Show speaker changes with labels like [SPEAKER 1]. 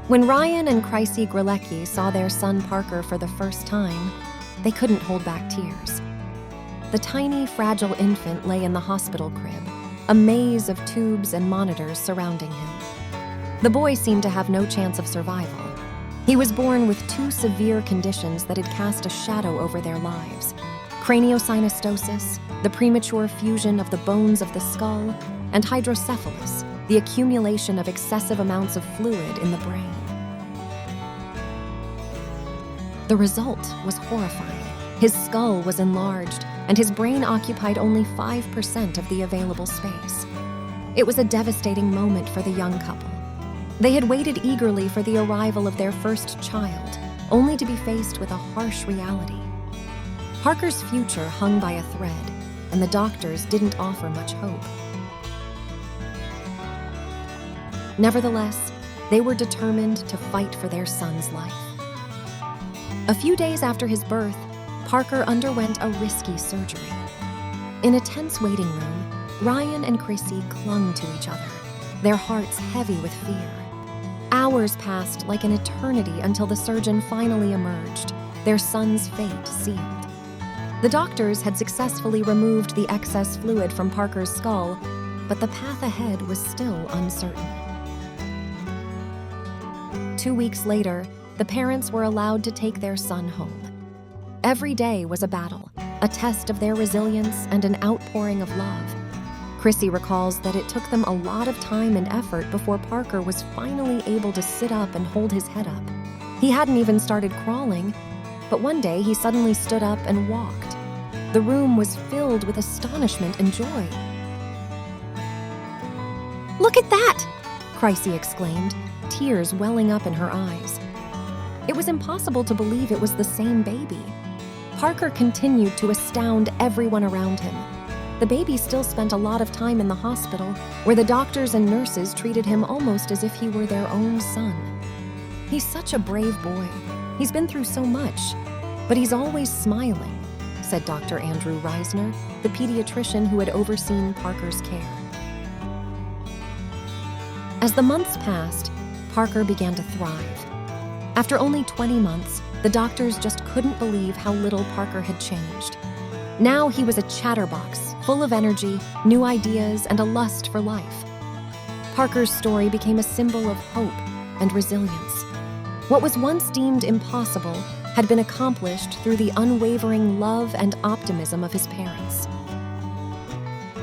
[SPEAKER 1] When Ryan and Chrissy Grelecki saw their son Parker for the first time, they couldn't hold back tears. The tiny, fragile infant lay in the hospital crib, a maze of tubes and monitors surrounding him. The boy seemed to have no chance of survival. He was born with 2 severe conditions that had cast a shadow over their lives: craniosynostosis, the premature fusion of the bones of the skull, and hydrocephalus, the accumulation of excessive amounts of fluid in the brain. The result was horrifying. His skull was enlarged, and his brain occupied only 5% of the available space. It was a devastating moment for the young couple. They had waited eagerly for the arrival of their first child, only to be faced with a harsh reality. Parker's future hung by a thread, and the doctors didn't offer much hope. Nevertheless, they were determined to fight for their son's life. A few days after his birth, Parker underwent a risky surgery. In a tense waiting room, Ryan and Chrissy clung to each other, their hearts heavy with fear. Hours passed like an eternity until the surgeon finally emerged, their son's fate sealed. The doctors had successfully removed the excess fluid from Parker's skull, but the path ahead was still uncertain. 2 weeks later, the parents were allowed to take their son home. Every day was a battle, a test of their resilience and an outpouring of love. Chrissy recalls that it took them a lot of time and effort before Parker was finally able to sit up and hold his head up. He hadn't even started crawling, but one day he suddenly stood up and walked. The room was filled with astonishment and joy. "Look at that!" Chrissy exclaimed, tears welling up in her eyes. It was impossible to believe it was the same baby. Parker continued to astound everyone around him. The baby still spent a lot of time in the hospital, where the doctors and nurses treated him almost as if he were their own son. "He's such a brave boy. He's been through so much, but he's always smiling," said Dr. Andrew Reisner, the pediatrician who had overseen Parker's care. As the months passed, Parker began to thrive. After only 20 months, the doctors just couldn't believe how little Parker had changed. Now he was a chatterbox, full of energy, new ideas, and a lust for life. Parker's story became a symbol of hope and resilience. What was once deemed impossible had been accomplished through the unwavering love and optimism of his parents.